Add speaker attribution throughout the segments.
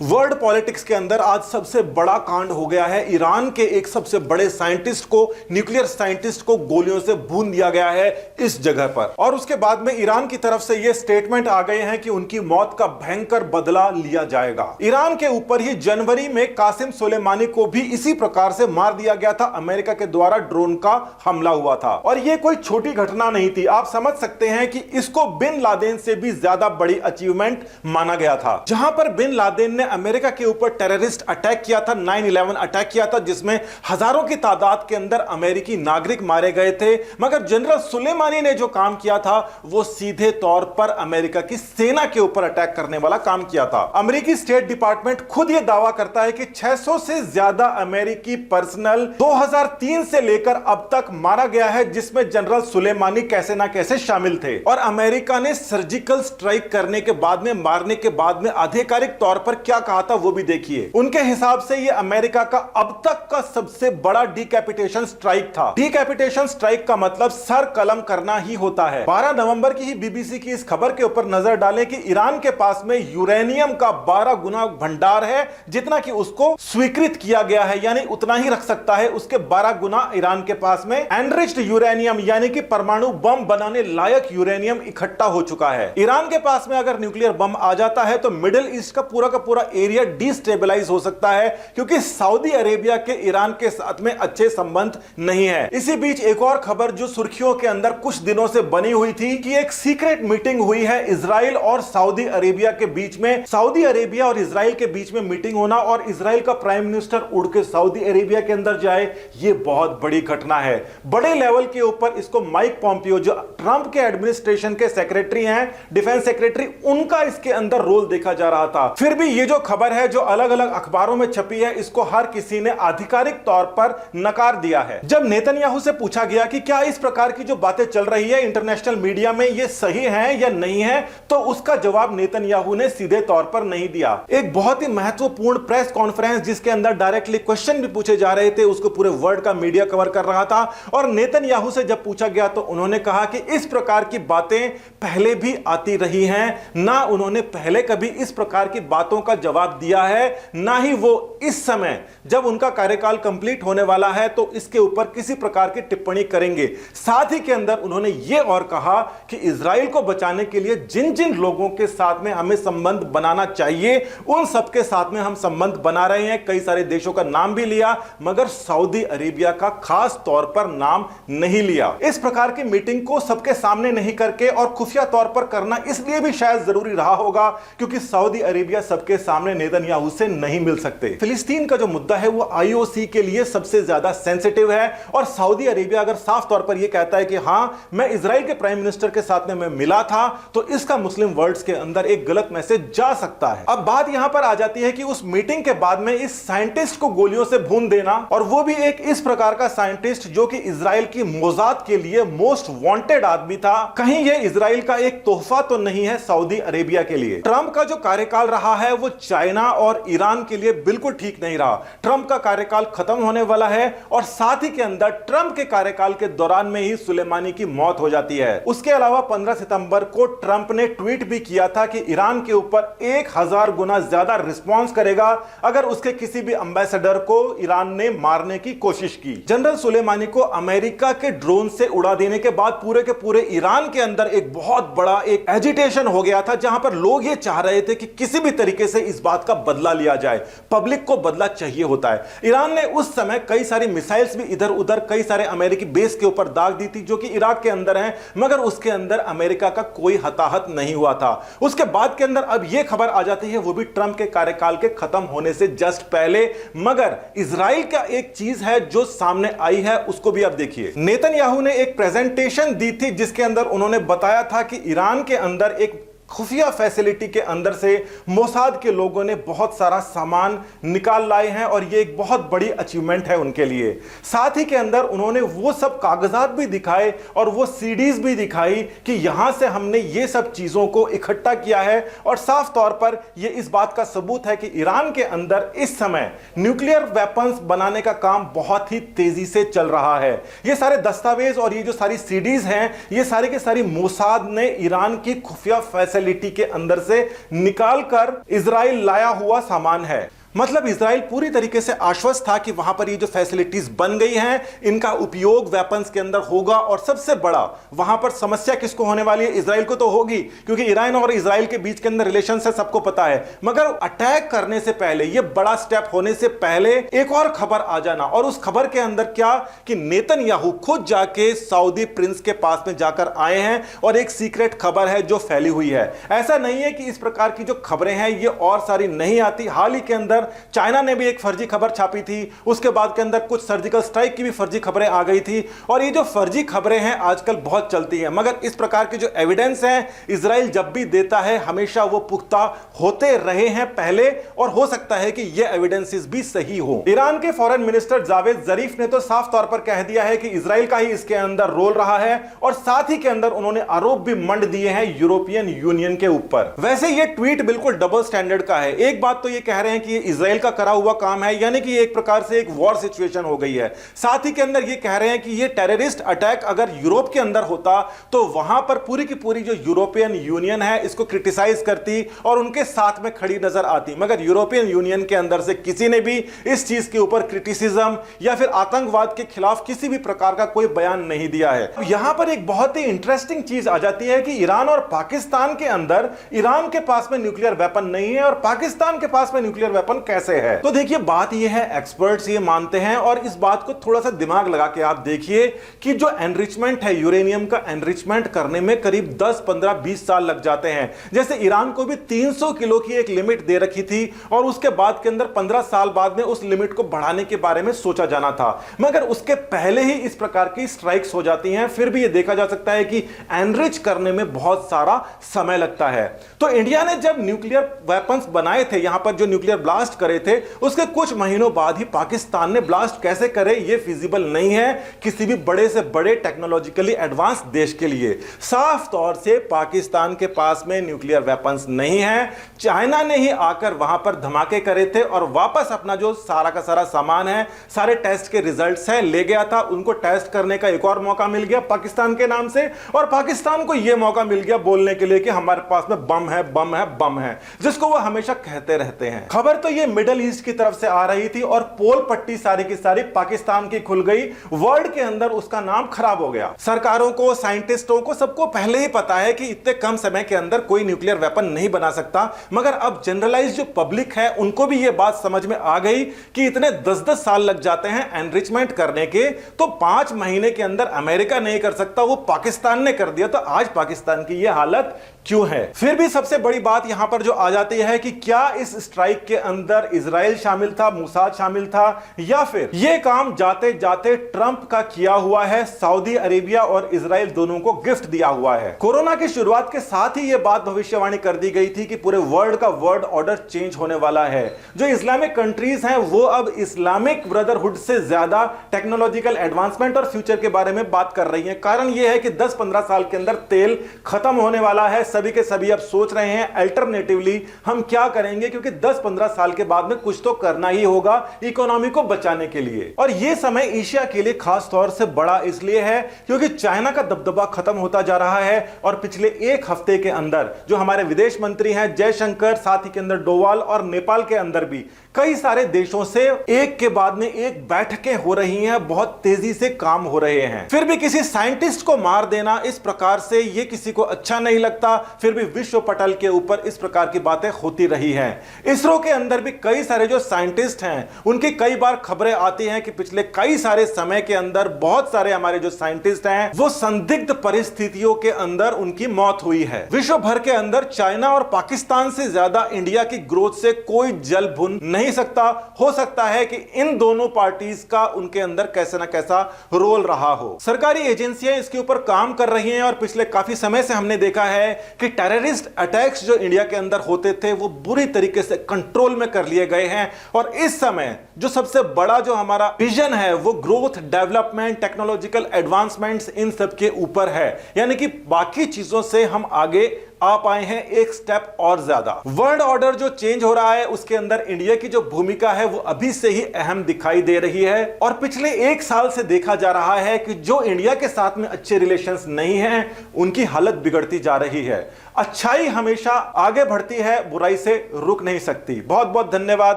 Speaker 1: World politics के अंदर आज सबसे बड़ा कांड हो गया है। ईरान के एक सबसे बड़े साइंटिस्ट को, न्यूक्लियर साइंटिस्ट को गोलियों से भून दिया गया है इस जगह पर। और उसके बाद में ईरान की तरफ से ये स्टेटमेंट आ गए हैं कि उनकी मौत का भयंकर बदला लिया जाएगा। ईरान के ऊपर ही जनवरी में कासिम सुलेमानी को भी इसी प्रकार से मार दिया गया था। अमेरिका के द्वारा ड्रोन का हमला हुआ था और यह कोई छोटी घटना नहीं थी। आप समझ सकते हैं कि इसको बिन लादेन से भी ज्यादा बड़ी अचीवमेंट माना गया था। जहां पर बिन लादेन ने अमेरिका के ऊपर टेररिस्ट अटैक किया था, 9/11 अटैक किया था, जिसमें हजारों की तादाद के अंदर अमेरिकी नागरिक मारे गए थे। मगर जनरल सुलेमानी ने जो काम किया था वो सीधे तौर पर अमेरिका की सेना के ऊपर अटैक करने वाला काम किया था। अमेरिकी स्टेट डिपार्टमेंट खुद यह दावा करता है कि 600 से ज्यादा अमेरिकी पर्सनल 2003 से लेकर अब तक मारा गया है, जिसमें जनरल सुलेमानी कैसे ना कैसे शामिल थे। और अमेरिका ने सर्जिकल स्ट्राइक करने के बाद में, मारने के बाद में आधिकारिक तौर पर क्या कहा था वो भी देखिए। उनके हिसाब से यह अमेरिका का अब तक का सबसे बड़ा डिकैपिटेशन स्ट्राइक था। डिकैपिटेशन स्ट्राइक का मतलब सर कलम करना ही होता है। 12 नवंबर की ही बीबीसी की इस खबर के ऊपर नजर डालें कि ईरान के पास में यूरेनियम का 12 गुना भंडार है, जितना कि उसको स्वीकृत किया गया है, यानी उतना ही रख सकता है। उसके 12 गुना ईरान के पास में एनरिच्ड यूरेनियम यानी कि परमाणु बम बनाने लायक यूरेनियम इकट्ठा हो चुका है। ईरान के पास में अगर न्यूक्लियर बम आ जाता है तो मिडिल ईस्ट का पूरा एरिया डिस्टेबलाइज हो सकता है, क्योंकि सऊदी अरेबिया के ईरान के साथ में अच्छे संबंध नहीं है। इसी बीच एक और खबर जो सुर्खियों के अंदर कुछ दिनों से बनी हुई थी कि एक सीक्रेट मीटिंग हुई है इजराइल और सऊदी अरेबिया के बीच में। सऊदी अरेबिया और इजराइल के बीच में मीटिंग होना और इजराइल का प्राइम मिनिस्टर उड़ के सऊदी अरेबिया के अंदर जाए, यह बहुत बड़ी घटना है। बड़े लेवल के ऊपर इसको माइक पॉम्पियो, जो ट्रंप के एडमिनिस्ट्रेशन के सेक्रेटरी हैं, डिफेंस सेक्रेटरी, उनका इसके अंदर रोल देखा जा रहा था। फिर भी ये जो खबर है जो अलग अलग अखबारों में छपी है, इसको हर किसी ने आधिकारिक तौर पर नकार दिया है। जब नेतन्याहू से पूछा गया कि क्या इस प्रकार की जो बातें चल रही है इंटरनेशनल मीडिया में ये सही है या नहीं है, तो उसका जवाब नेतन्याहू ने सीधे तौर पर नहीं दिया। एक बहुत ही महत्वपूर्ण प्रेस कॉन्फ्रेंस जिसके अंदर डायरेक्टली क्वेश्चन भी पूछे जा रहे थे, उसको पूरे वर्ल्ड का मीडिया कवर कर रहा था। और नेतन्याहू से जब पूछा गया तो उन्होंने कहा कि इस प्रकार की बातें पहले भी आती रही हैं, ना उन्होंने पहले कभी इस प्रकार की बातों का जवाब दिया है, ना ही वो इस समय जब उनका कार्यकाल कंप्लीट होने वाला है तो इसके ऊपर किसी प्रकार की टिप्पणी करेंगे। साथ ही के अंदर उन्होंने ये और कहा कि इजराइल को बचाने के लिए जिन जिन लोगों के साथ में हमें संबंध बनाना चाहिए उन सबके साथ में हम संबंध बना रहे हैं। कई सारे देशों का नाम भी लिया, मगर सऊदी अरेबिया का खास तौर पर नाम नहीं लिया। इस प्रकार की मीटिंग को सबके सामने नहीं करके और खुफिया तौर पर करना इसलिए भी शायद जरूरी रहा होगा क्योंकि सऊदी अरेबिया सबके सामने नेतन्याहू से नहीं मिल सकते। फिलिस्तीन का जो मुद्दा है वो आईओसी के लिए सबसे ज्यादा सेंसिटिव है और सऊदी अरेबिया अगर साफ तौर पर यह कहता है कि हां मैं इजराइल के प्राइम मिनिस्टर के साथ में मैं मिला था, तो इसका मुस्लिम वर्ल्ड के अंदर एक गलत मैसेज जा सकता है। अब बात यहां पर आ जाती है कि उस मीटिंग के बाद में इस साइंटिस्ट को गोलियों से भून देना, और वो भी एक इस प्रकार का साइंटिस्ट जो कि इजराइल की मोसाद के लिए मोस्ट वांटेड आदमी था, कहीं यह इजराइल का एक तोहफा तो नहीं है सऊदी अरेबिया के लिए। ट्रंप का जो कार्यकाल रहा है वो चाइना और ईरान के लिए बिल्कुल ठीक नहीं रहा। ट्रंप का कार्यकाल खत्म होने वाला है और साथ ही के अंदर ट्रंप के कार्यकाल के दौरान में ही सुलेमानी की मौत हो जाती है। उसके अलावा 15 सितंबर को ट्रंप ने ट्वीट भी किया था कि ईरान के ऊपर 1000 गुना ज्यादा रिस्पांस करेगा अगर उसके किसी भी एम्बेसडर को ईरान ने मारने की कोशिश की। जनरल सुलेमानी को अमेरिका के ड्रोन से उड़ा देने के बाद पूरे के पूरे ईरान के अंदर एक बहुत बड़ा एक एजिटेशन हो गया था, जहां पर लोग ये चाह रहे थे कि किसी भी तरीके से इस बात का बदला लिया जाए। पब्लिक को बदला चाहिए होता है। ईरान ने उस समय कई सारी मिसाइल्स भी इधर उधर कई सारे अमेरिकी बेस के ऊपर दाग दी थी जो कि इराक के अंदर हैं, मगर उसके अंदर अमेरिका का कोई हताहत नहीं हुआ था। उसके बाद के अंदर अब यह खबर आ जाती है, वो भी ट्रंप के कार्यकाल के खत्म होने से जस्ट पहले। मगर इजराइल का एक चीज है जो सामने आई है, उसको भी अब देखिए। नेतन्याहू ने एक प्रेजेंटेशन दी थी जिसके अंदर उन्होंने बताया था कि ईरान के अंदर एक खुफिया फैसिलिटी के अंदर से मोसाद के लोगों ने बहुत सारा सामान निकाल लाए हैं और यह एक बहुत बड़ी अचीवमेंट है उनके लिए। साथ ही के अंदर उन्होंने वो सब कागजात भी दिखाए और वो सीडीज भी दिखाई कि यहां से हमने ये सब चीजों को इकट्ठा किया है, और साफ तौर पर यह इस बात का सबूत है कि ईरान के अंदर इस समय न्यूक्लियर वेपन्स बनाने का काम बहुत ही तेजी से चल रहा है। ये सारे दस्तावेज और ये जो सारी सीडीज हैं, ये सारी के सारी मोसाद ने ईरान की खुफिया फैसिलिटी फैसिलिटी के अंदर से निकालकर इजराइल लाया हुआ सामान है। मतलब इजराइल पूरी तरीके से आश्वस्त था कि वहां पर ये जो फैसिलिटीज बन गई हैं इनका उपयोग वेपन्स के अंदर होगा। और सबसे बड़ा वहां पर समस्या किसको होने वाली है? इजराइल को तो होगी, क्योंकि ईरान और इजराइल के बीच के अंदर रिलेशन है, सबको पता है। मगर अटैक करने से पहले, ये बड़ा स्टेप होने से पहले एक और खबर आ जाना, और उस खबर के अंदर क्या कि नेतन्याहू खुद जाके सऊदी प्रिंस के पास में जाकर आए हैं और एक सीक्रेट खबर है जो फैली हुई है। ऐसा नहीं है कि इस प्रकार की जो खबरें हैं ये और सारी नहीं आती। हाल ही के अंदर चाइना ने भी एक फर्जी खबर छापी थी, उसके बाद के अंदर कुछ सर्जिकल स्ट्राइक की भी फर्जी खबरें आ गई थी। और ये जो फर्जी खबरें हैं आजकल बहुत चलती हैं, मगर इस प्रकार के जो एविडेंस हैं इजराइल जब भी देता है हमेशा वो पुख्ता होते रहे हैं पहले, और हो सकता है कि ये एविडेंसेस भी सही हो। ईरान के फॉरेन मिनिस्टर जावेद जरीफ ने तो साफ तौर पर कह दिया है कि इजराइल का ही इसके अंदर रोल रहा है, और साथ ही के अंदर उन्होंने आरोप भी मंड दिए हैं यूरोपियन यूनियन के ऊपर। वैसे ये ट्वीट बिल्कुल डबल स्टैंडर्ड का है। एक बात तो ये कह रहे हैं कि इजराइल का करा हुआ काम है, यानी कि एक प्रकार से एक वॉर सिचुएशन हो गई है। साथ ही के अंदर ये कह रहे हैं कि ये टेररिस्ट अटैक अगर यूरोप के अंदर होता तो वहां पर पूरी की पूरी जो यूरोपियन यूनियन है इसको क्रिटिसाइज करती और उनके साथ में खड़ी नजर आती। मगर यूरोपियन यूनियन के अंदर से किसी ने भी इस चीज के ऊपर क्रिटिसिज्म या फिर आतंकवाद के खिलाफ किसी भी प्रकार का कोई बयान नहीं दिया है। यहां पर एक बहुत ही इंटरेस्टिंग चीज आ जाती है कि ईरान और पाकिस्तान के अंदर, ईरान के पास में न्यूक्लियर वेपन नहीं है और पाकिस्तान के पास में न्यूक्लियर वेपन कैसे है? तो देखिए बात यह है, एक्सपर्ट्स ये मानते हैं, और इस बात को थोड़ा सा दिमाग लगा के आप देखिए कि जो एनरिचमेंट है, यूरेनियम का एनरिचमेंट करने में करीब 10, 15, 20 साल लग जाते हैं। जैसे ईरान को भी 300 किलो की एक लिमिट दे रखी थी और उसके बाद के अंदर 15 साल बाद में उस लिमिट को बढ़ाने के बारे में सोचा जाना था, मगर उसके पहले ही इस प्रकार की स्ट्राइक्स हो जाती हैं। फिर भी यह देखा जा सकता है कि एनरिच करने में बहुत सारा समय लगता है। तो इंडिया ने जब न्यूक्लियर वेपन्स बनाए थे, यहां पर जो न्यूक्लियर ब्लास्ट करे थे, उसके कुछ महीनों बाद ही पाकिस्तान ने ब्लास्ट कैसे करे ये फिजिबल नहीं है किसी भी बड़े से बड़े टेक्नोलॉजिकली एडवांस देश के लिए। साफ तौर से पाकिस्तान के पास में न्यूक्लियर वेपन्स नहीं है। चाइना ने ही आकर वहां पर धमाके करे थे और वापस अपना जो सारा का सारा सामान है, सारे टेस्ट के रिजल्ट्स हैं, ले गया था। उनको टेस्ट करने का एक और मौका मिल गया पाकिस्तान के नाम से, और पाकिस्तान को यह मौका मिल गया बोलने के लिए कि हमारे पास में बम है, बम है, बम है, जिसको वो हमेशा कहते रहते हैं। खबर तो ये मिडल ईस्ट की तरफ से आ रही थी और पोल पट्टी सारी की सारी पाकिस्तान की खुल गई। वर्ल्ड के अंदर उसका नाम खराब हो गया। सरकारों को, साइंटिस्टों को, सबको पहले ही पता है कि इतने कम समय के अंदर कोई न्यूक्लियर वेपन नहीं बना सकता, मगर अब जनरलाइज जो पब्लिक है उनको भी यह बात समझ में आ गई कि इतने 10-10 साल लग जाते हैं एनरिचमेंट करने के, तो 5 महीने के अंदर अमेरिका नहीं कर सकता, वो पाकिस्तान ने कर दिया। तो आज पाकिस्तान की यह हालत क्यों है? फिर भी सबसे बड़ी बात यहां पर जो आ जाती है कि क्या इस स्ट्राइक के अंदर इजराइल शामिल था, मोसाद शामिल था, या फिर यह काम जाते जाते ट्रंप का किया हुआ है, सऊदी अरेबिया और इजराइल दोनों को गिफ्ट दिया हुआ है। कोरोना की शुरुआत के साथ ही यह बात भविष्यवाणी कर दी गई थी कि पूरे वर्ल्ड का वर्ल्ड ऑर्डर चेंज होने वाला है। जो इस्लामिक कंट्रीज हैं वो अब इस्लामिक ब्रदरहुड से ज्यादा टेक्नोलॉजिकल एडवांसमेंट और फ्यूचर के बारे में बात कर रही है। कारण यह है कि 10-15 साल के अंदर तेल खत्म होने वाला है। सभी के सभी अब सोच रहे हैं अल्टरनेटिवली हम क्या करेंगे, क्योंकि 10-15 साल के बाद में कुछ तो करना ही होगा इकोनॉमी को बचाने के लिए। और यह समय एशिया के लिए खास तौर से बड़ा इसलिए है क्योंकि चाइना का दबदबा खत्म होता जा रहा है, और पिछले एक हफ्ते के अंदर जो हमारे विदेश मंत्री हैं जयशंकर, साथ ही के अंदर डोवाल, और नेपाल के अंदर भी कई सारे देशों से एक के बाद में एक बैठकें हो रही हैं, बहुत तेजी से काम हो रहे हैं। फिर भी किसी साइंटिस्ट को मार देना इस प्रकार से ये किसी को अच्छा नहीं लगता। फिर भी विश्व पटल के ऊपर इस प्रकार की बातें होती रही हैं। इसरो के अंदर भी कई सारे जो साइंटिस्ट हैं उनकी कई बार खबरें आती हैं कि पिछले कई सारे समय के अंदर बहुत सारे हमारे जो साइंटिस्ट हैं वो संदिग्ध परिस्थितियों के अंदर उनकी मौत हुई है। विश्व भर के अंदर चाइना और पाकिस्तान से ज्यादा इंडिया की ग्रोथ से कोई जल भुन नहीं सकता। हो सकता है कि इन दोनों पार्टीज का उनके अंदर कैसे ना कैसा रोल रहा हो। सरकारी एजेंसियां इसके ऊपर काम कर रही हैं और पिछले काफी समय से हमने देखा है कि टेररिस्ट अटैक्स जो इंडिया के अंदर होते थे वो बुरी तरीके से कंट्रोल में कर लिए गए हैं। और इस समय जो सबसे बड़ा जो हमारा विजन है वो ग्रोथ, डेवलपमेंट, टेक्नोलॉजिकल एडवांसमेंट्स, इन सब के ऊपर है। यानी कि बाकी चीजों से हम आगे आप आए हैं एक स्टेप और ज्यादा। वर्ल्ड ऑर्डर जो चेंज हो रहा है उसके अंदर इंडिया की जो भूमिका है वो अभी से ही अहम दिखाई दे रही है और पिछले एक साल से देखा जा रहा है कि जो इंडिया के साथ में अच्छे रिलेशंस नहीं हैं उनकी हालत बिगड़ती जा रही है। अच्छाई हमेशा आगे बढ़ती है, बुराई से रुक नहीं सकती। बहुत बहुत धन्यवाद,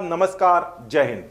Speaker 1: नमस्कार, जय हिंद।